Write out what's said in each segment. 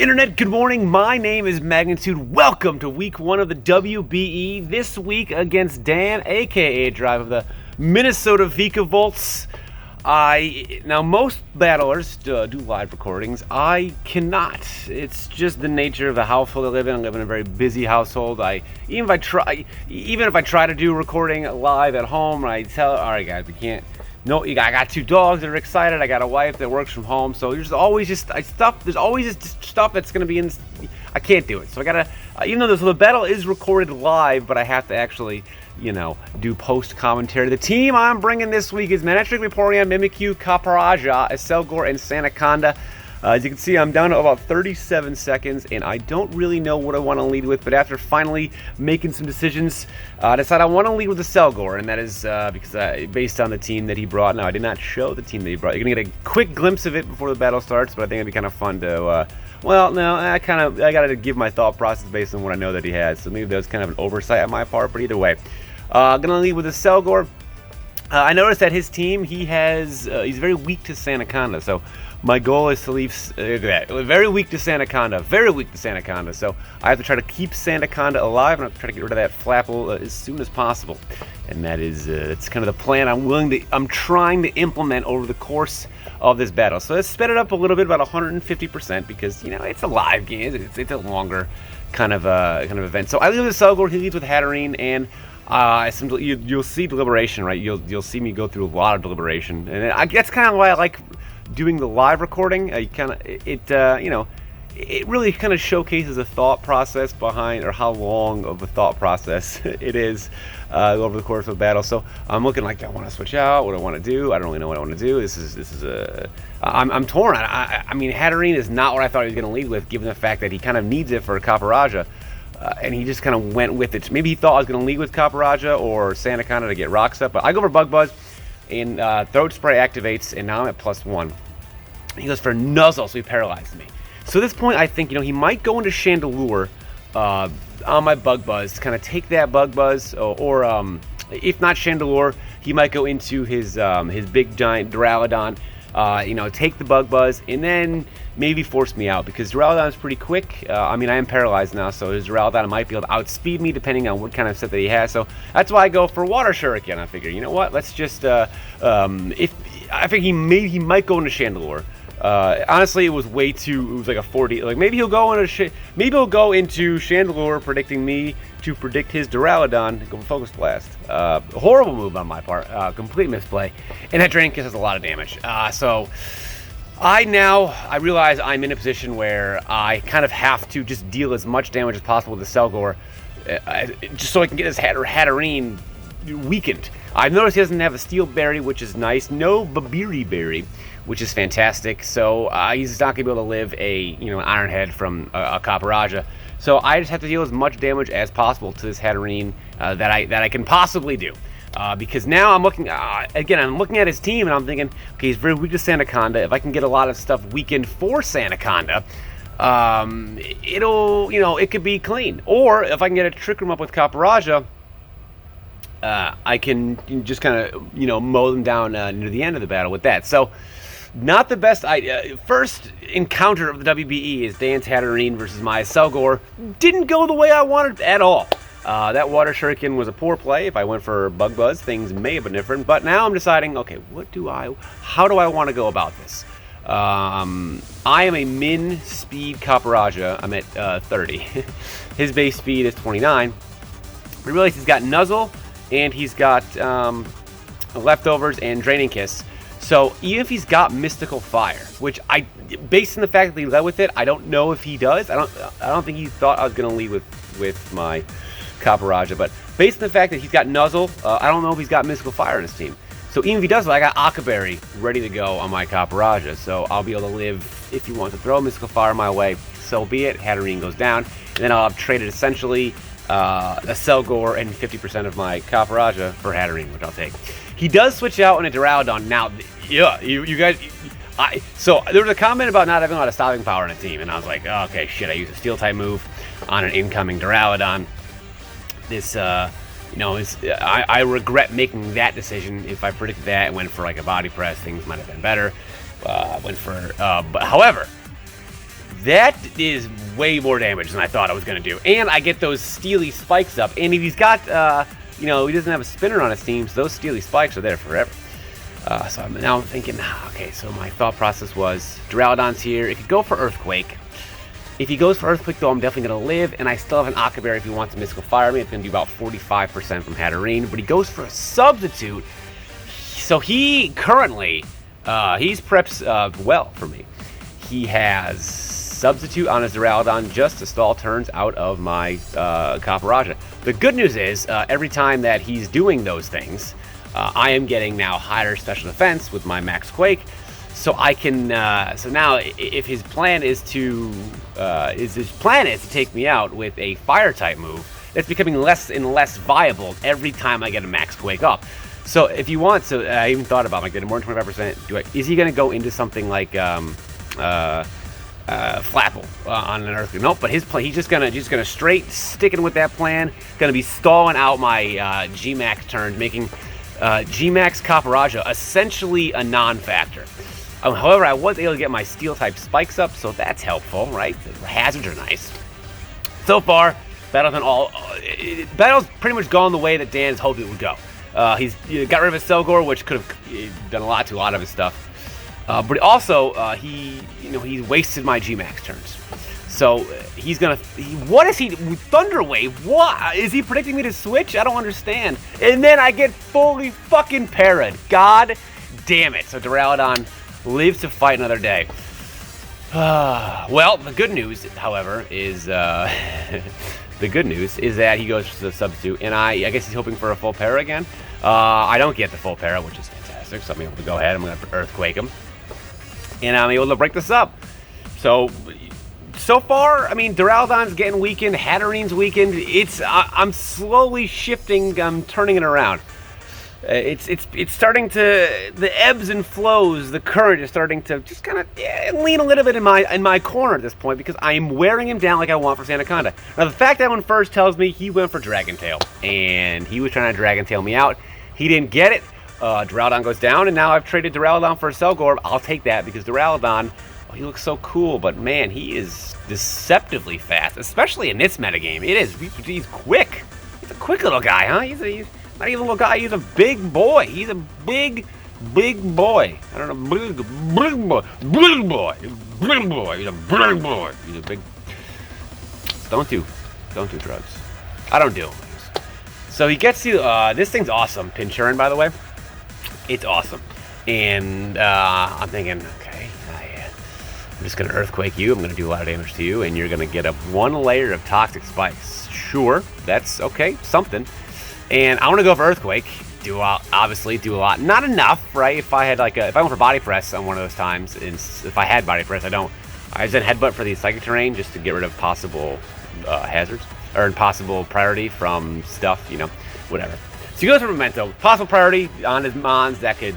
Internet, good morning. My name is Magnitude. Welcome to week 1 of the WBE. This week against Dan, aka aDrive of the Minnesota Vikavolts. Now most battlers do live recordings. I cannot. It's just the nature of the household I live in. I live in a very busy household. Even if I try to do recording live at home, I tell, all right guys, we can't. No, I got 2 dogs that are excited. I got a wife that works from home, so there's always just stuff that's gonna be in. I can't do it, so I gotta. Even though the battle is recorded live, but I have to actually, do post commentary. The team I'm bringing this week is Manatrik, Viporian, Mimikyu, Kaparaja, Selgor, and Sanaconda. As you can see, I'm down to about 37 seconds, and I don't really know what I want to lead with, but after finally making some decisions, I decided I want to lead with the Selgor, and that is because based on the team that he brought. Now, I did not show the team that he brought. You're going to get a quick glimpse of it before the battle starts, but I think it'd be kind of fun to, I got to give my thought process based on what I know that he has, so maybe that was kind of an oversight on my part, but either way. Going to lead with the Selgor. I noticed that his team, he's very weak to Sanaconda, so my goal is to leave very weak to Sanaconda, so I have to try to keep Sanaconda alive, and I have to try to get rid of that Flapple as soon as possible. And that is that's kind of the plan I'm trying to implement over the course of this battle. So let's sped it up a little bit, about 150%, because it's a live game. It's a longer kind of event. So I lead with Selgor. He leads with Hatterene, and you'll see deliberation, right? You'll see me go through a lot of deliberation, and that's kind of why I like doing the live recording. It really kind of showcases a thought process behind, or how long of a thought process it is over the course of a battle. So I'm looking like, do I want to switch out? What do I want to do? I don't really know what I want to do. I'm torn. I mean, Hatterene is not what I thought he was going to lead with, given the fact that he kind of needs it for Kaparaja. And he just kind of went with it. Maybe he thought I was going to lead with Kaparaja or Sanaconda to get rocks up, but I go for Bug Buzz, and Throat Spray activates, and now I'm at +1. He goes for Nuzzle, so he paralyzes me. So at this point, I think, he might go into Chandelure on my Bug Buzz to kind of take that Bug Buzz, or if not Chandelure, he might go into his big giant Duraludon, take the Bug Buzz, and then maybe force me out, because Duraludon is pretty quick. I am paralyzed now, so his Duraludon might be able to outspeed me depending on what kind of set that he has. So that's why I go for Water Shuriken. I figure, you know what? Let's just I think he might go into Chandelure. Honestly, it was way too. It was like a 4D. Like maybe he'll go into Chandelure, predicting me to predict his Duraludon. Go for Focus Blast. Horrible move on my part. Complete misplay. And that Drain Kiss has a lot of damage. So I realize I'm in a position where I kind of have to just deal as much damage as possible with the Selgor, just so I can get his Hatterene weakened. I've noticed he doesn't have a Steel Berry, which is nice. No Babiri Berry, which is fantastic. So he's not gonna be able to live an Iron Head from a Kaparaja. So I just have to deal as much damage as possible to this Hatterene that I can possibly do. Because now I'm looking I'm looking at his team, and I'm thinking, okay, he's very weak to Sanaconda. If I can get a lot of stuff weakened for Sanaconda, it could be clean. Or if I can get a Trick Room up with Kaparaja, I can just kind of mow them down near the end of the battle with that. So not the best first encounter of the WBE is Dan's Hatterene versus my Selgor. Didn't go the way I wanted at all. That Water Shuriken was a poor play. If I went for Bug Buzz, things may have been different. But now I'm deciding, okay, how do I want to go about this? I am a min speed Kaparaja. I'm at 30. His base speed is 29. We realize he's got Nuzzle, and he's got Leftovers and Draining Kiss. So even if he's got Mystical Fire, which based on the fact that he led with it, I don't know if he does. I don't think he thought I was going to lead with my Kaparaja, but based on the fact that he's got Nuzzle, I don't know if he's got Mystical Fire in his team. So even if he does, I got Akaberry ready to go on my Kaparaja, so I'll be able to live. If he wants to throw Mystical Fire my way, so be it. Hatterene goes down, and then I'll have traded essentially a Selgor and 50% of my Kaparaja for Hatterene, which I'll take. He does switch out in a Duraludon. Now, yeah, you guys. So there was a comment about not having a lot of stopping power in a team, and I was like, oh, okay, shit. I used a Steel type move on an incoming Duraludon. This, I regret making that decision. If I predicted that and went for like a body press, things might have been better. But however, That is way more damage than I thought I was going to do. And I get those steely spikes up. And if he's got, he doesn't have a spinner on his team, so those steely spikes are there forever. So now I'm thinking, okay, so my thought process was, Duraludon's here. It could go for Earthquake. If he goes for Earthquake, though, I'm definitely going to live. And I still have an Akaberry if he wants to Mystical Fire me. It's going to do about 45% from Hatterene. But he goes for a Substitute. So he currently, he's preps well for me. He has Substitute on his Duraludon just to stall turns out of my Copperajah. The good news is, every time that he's doing those things, I am getting now higher special defense with my Max Quake. So I can, so now if his plan is to, take me out with a Fire type move, it's becoming less and less viable every time I get a Max Quake up. So if you want, so I even thought about like getting more than 25%. Is he going to go into something like Flapple on an Earthquake? Nope. But his plan, he's just gonna straight sticking with that plan. Gonna be stalling out my G-Max turns, making G-Max Copperajah essentially a non-factor. However, I was able to get my Steel type spikes up, so that's helpful, right? The hazards are nice. So far, battle's pretty much gone the way that Dan's hoped it would go. He's got rid of his Selgor, which could have done a lot to a lot of his stuff. But also, he wasted my G-Max turns. So he's gonna. What is he? Thunder Wave? What is he predicting me to switch? I don't understand. And then I get fully fucking parried. God damn it! So Duraludon lives to fight another day. Well, the good news, however, is that he goes to the Substitute, and I guess he's hoping for a full para again. I don't get the full para, which is fantastic. So I'm able to go ahead. I'm gonna Earthquake him, and I'm able to break this up. So far, I mean, Duraludon's getting weakened, Hatterene's weakened. I'm slowly shifting, I'm turning it around. It's starting to, the ebbs and flows, the current is starting to just kind of lean a little bit in my corner at this point, because I am wearing him down like I want for Sandaconda. Now, the fact that one first tells me he went for Dragon Tail, and he was trying to Dragon Tail me out. He didn't get it. Duraludon goes down, and now I've traded Duraludon for a Selgor. I'll take that, because Duraludon, he looks so cool, but man, he is deceptively fast, especially in this metagame. It is. He's quick. He's a quick little guy, huh? He's not even a little guy. He's a big boy. He's a big boy. I don't know. Big boy. He's a big boy. He's a big. Don't do drugs. I don't do them. So he gets to. This thing's awesome. Pinchurin, by the way. It's awesome. And I'm thinking, okay, I'm just going to Earthquake you. I'm going to do a lot of damage to you, and you're going to get up one layer of Toxic Spikes. Sure, that's okay, something. And I want to go for Earthquake. Obviously do a lot. Not enough, right? If I went for Body Press on one of those times, and if I had Body Press, I just did Headbutt for the Psychic Terrain just to get rid of possible hazards, or impossible priority from stuff, whatever. So he goes for Memento. Possible priority on his Mons that could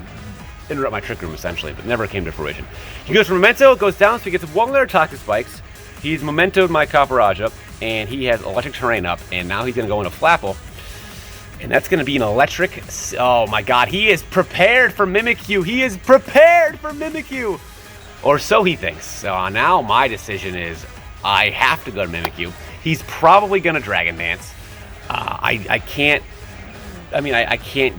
interrupt my Trick Room, essentially, but never came to fruition. He goes for Memento, goes down, so he gets one layer of Toxic Spikes. He's Memento'd my Copperajah, and he has Electric Terrain up, and now he's going to go into Flapple. And that's going to be an electric. Oh my god, he is prepared for Mimikyu. He is prepared for Mimikyu. Or so he thinks. So now my decision is I have to go to Mimikyu. He's probably going to Dragon Dance. I can't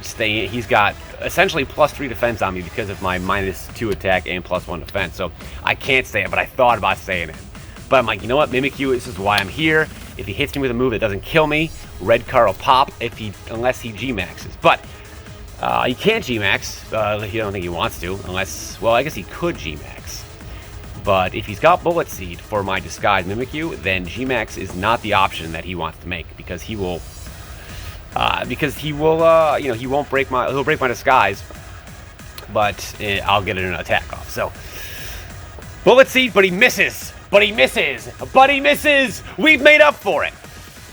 stay in. He's got essentially +3 defense on me because of my -2 attack and +1 defense. So I can't stay in, but I thought about staying in. But I'm like, you know what, Mimikyu, this is why I'm here. If he hits me with a move that doesn't kill me, Red Car will pop unless he G-Maxes. But he can't G-Max. He don't think he wants to, unless, well, I guess he could G-Max. But if he's got Bullet Seed for my Disguise Mimikyu, then G-Max is not the option that he wants to make, because he will, he'll break my Disguise, but I'll get an attack off. So, Bullet Seed, but he misses. But he misses! We've made up for it!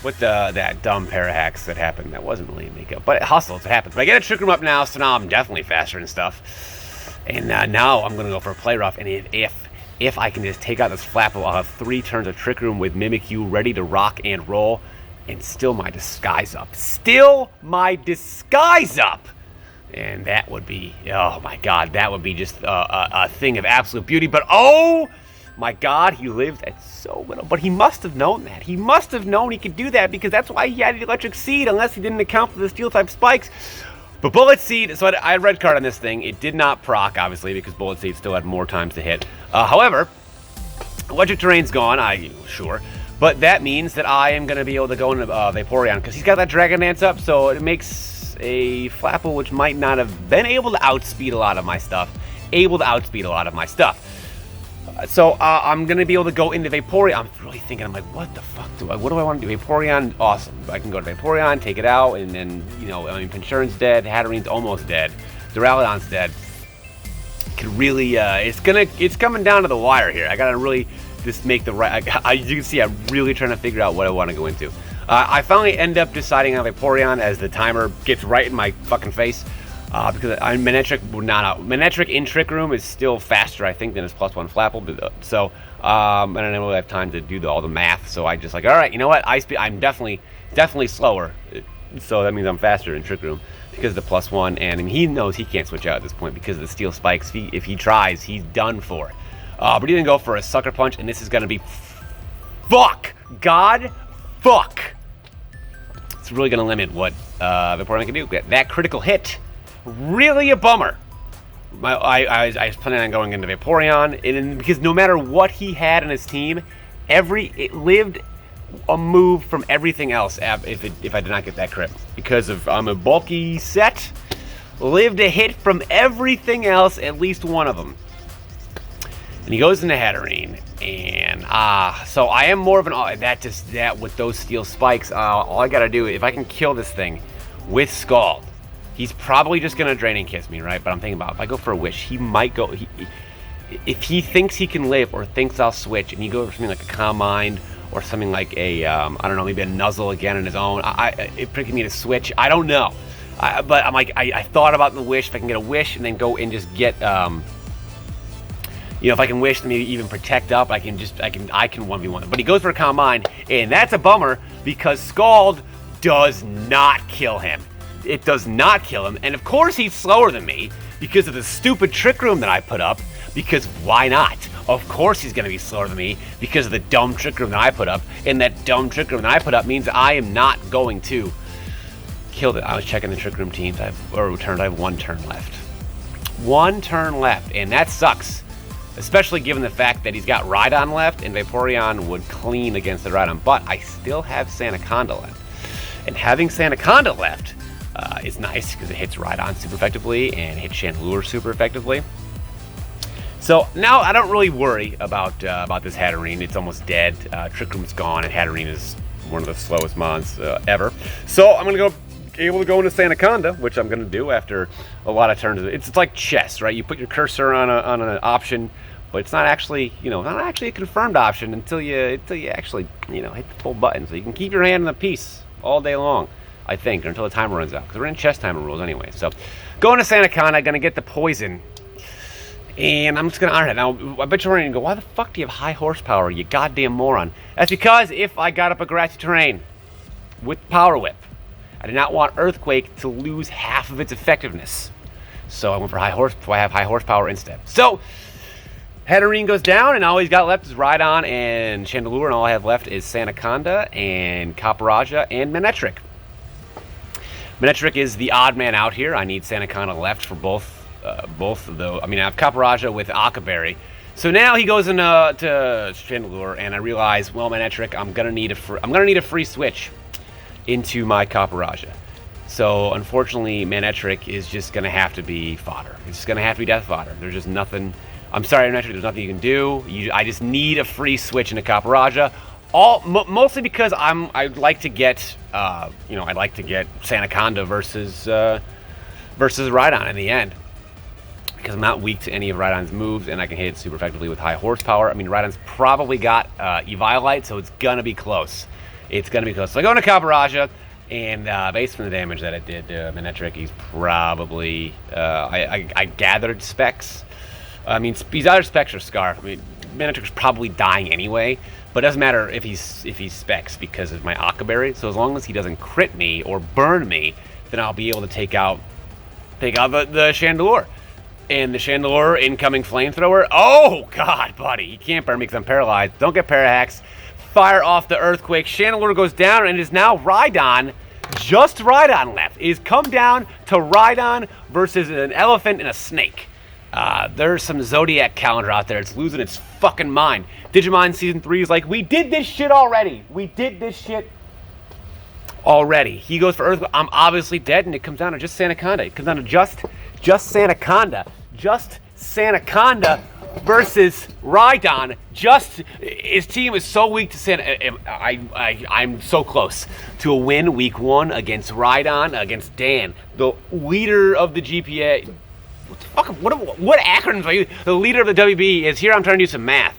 With that dumb Parahacks that happened. That wasn't really a makeup, but it hustles, it happens. But I get a Trick Room up now, so now I'm definitely faster and stuff. And now I'm going to go for a Play Rough, and if I can just take out this Flapple, I'll have 3 turns of Trick Room with Mimikyu ready to rock and roll, and still my Disguise up. And that would be, oh my god, that would be just a thing of absolute beauty. But oh My God, he lives at so little. But he must have known that. He must have known he could do that because that's why he had the electric seed, unless he didn't account for the steel type spikes. But bullet seed, so I had red card on this thing. It did not proc, obviously, because bullet seed still had more times to hit. However, electric terrain's gone, sure. But that means that I am going to be able to go into Vaporeon because he's got that Dragon Dance up, so it makes a Flapple which might not have been able to outspeed a lot of my stuff. So I'm going to be able to go into Vaporeon. I'm really thinking, I'm like, what the fuck what do I want to do? Vaporeon, awesome. I can go to Vaporeon, take it out, and then, you know, I mean, Pinchurin's dead, Hatterene's almost dead, Duraludon's dead. Could really, it's coming down to the wire here. I got to really just make the right, you can see I'm really trying to figure out what I want to go into. I finally end up deciding on Vaporeon as the timer gets right in my fucking face. Because Manectric in Trick Room is still faster, I think, than his +1 Flapple. So, I don't really have time to do all the math. So I just like, all right, you know what? I'm definitely slower. So that means I'm faster in Trick Room because of the +1. And I mean, he knows he can't switch out at this point because of the steel spikes. If he tries, he's done for. But he didn't go for a Sucker Punch, and this is going to be fuck. It's really going to limit what Vaporeon can do. That critical hit. Really a bummer. I was planning on going into Vaporeon, and because no matter what he had in his team, it lived a move from everything else if I did not get that crit. Because I'm a bulky set, lived a hit from everything else, at least one of them. And he goes into Hatterene, and so I am more of an that with those steel spikes. All I gotta do, if I can kill this thing with Scald. He's probably just going to Draining Kiss me, right? But I'm thinking about if I go for a Wish, he might go... if he thinks he can live or thinks I'll switch, and he goes for something like a Calm Mind or something like a, I don't know, maybe a Nuzzle again on his own, it pricking me to switch. I don't know. But I'm like, I thought about the Wish. If I can get a Wish and then go and just get... you know, if I can Wish, maybe even Protect up, I can 1v1. But he goes for a Calm Mind, and that's a bummer because Scald does not kill him. It does not kill him, and of course he's slower than me because of the stupid Trick Room that I put up, because why not? Of course he's going to be slower than me because of the dumb Trick Room that I put up, and that dumb Trick Room that I put up means I am not going to kill it. I was checking the Trick Room teams, I have 1 turn left. 1 turn left, and that sucks, especially given the fact that he's got Rhydon left, and Vaporeon would clean against the Rhydon, but I still have Sandaconda left. And having Sandaconda left is nice because it hits Rhydon super effectively and hits Chandelure super effectively. So now I don't really worry about this Hatterene. It's almost dead. Trick Room's gone, and Hatterene is one of the slowest mons ever. So I'm able to go into Sandaconda, which I'm gonna do after a lot of turns. It's like chess, right? You put your cursor on an option, but it's not actually, not actually a confirmed option until you actually, hit the full button. So you can keep your hand on the piece all day long, I think, until the timer runs out, because we're in chess timer rules anyway. So going to Sandaconda, gonna get the poison, and I'm just gonna honor it. Now I bet you're going to go, why the fuck do you have high horsepower, you goddamn moron? That's because if I got up a grassy terrain with Power Whip, I did not want Earthquake to lose half of its effectiveness, so I went for high horsepower. I have high horsepower instead. So Hatterene goes down, and all he's got left is Rhydon and Chandelure, and all I have left is Sandaconda and Copperajah and Manectric. Manectric is the odd man out here. I need Sandaconda left for both of those. I mean, I have Copperajah with Akaberry. So now he goes into Chandelure, and I realize, well, Manectric, I'm gonna need a free switch into my Copperajah. So unfortunately, Manectric is just gonna have to be fodder. It's just gonna have to be death fodder. There's just nothing. I'm sorry, Manectric. There's nothing you can do. I just need a free switch into Copperajah. Mostly because I'd like to get Sandaconda versus Rhydon in the end, because I'm not weak to any of Rhydon's moves, and I can hit it super effectively with high horsepower. I mean, Rhydon's probably got Eviolite, so it's gonna be close. It's gonna be close. So I go into Copperajah, and based on the damage that it did to Manectric, he's probably I gathered Specs. I mean, he's either Specs or Scarf. I mean, Manectric's probably dying anyway, but it doesn't matter if he's Specs because of my Akaberry. So as long as he doesn't crit me or burn me, then I'll be able to take out the Chandelure. And the Chandelure, incoming flamethrower. Oh, God, buddy. You can't burn me because I'm paralyzed. Don't get parahacks. Fire off the Earthquake. Chandelure goes down, and it is now Rhydon. Just Rhydon left. It has come down to Rhydon versus an elephant and a snake. There's some Zodiac calendar out there. It's losing its fucking mind. Digimon Season 3 is like, we did this shit already. We did this shit already. He goes for Earthquake. I'm obviously dead, and it comes down to just Sandaconda. It comes down to just Sandaconda. Just Sandaconda versus Rhydon. His team is so weak to Santa. I'm so close to a win week 1 against Rhydon, against Dan, the leader of the GPA. What acronyms are you? The leader of the WBE is here. I'm trying to do some math.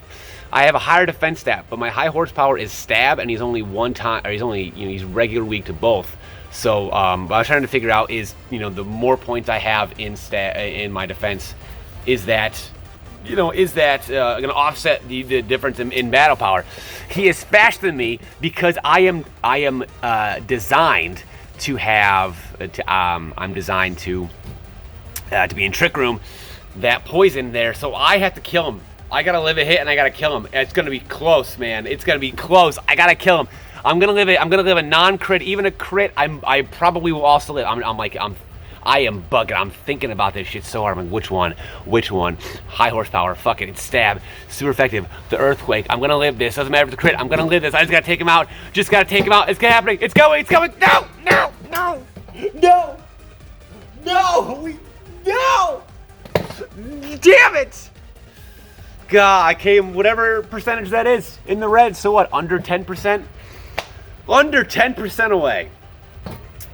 I have a higher defense stat, but my high horsepower is stab, and he's only he's regular weak to both. So what I was trying to figure out is, the more points I have in my defense, is that going to offset the difference in battle power? He is faster than me because I am designed to have I'm designed to be in Trick Room, that poison there, so I have to kill him. I gotta live a hit and I gotta kill him. It's gonna be close, man. It's gonna be close. I gotta kill him. I'm gonna live a non-crit, even a crit. I probably will also live. I am bugging. I'm thinking about this shit so hard. I'm like, which one? High horsepower. Fuck it. It's stab. Super effective. The Earthquake. I'm gonna live this. Doesn't matter if it's a crit. I'm gonna live this. I just gotta take him out. Just gotta take him out. It's happening. It's going. No. Damn it. God, I came whatever percentage that is in the red. So what? Under 10%? Under 10% away.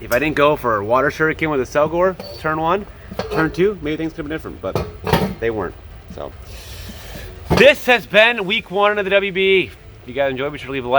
If I didn't go for Water Shuriken with a Selgor, turn 1, turn 2, maybe things could have been different, but they weren't. So this has been week 1 of the WBE. If you guys enjoyed, be sure to leave a like.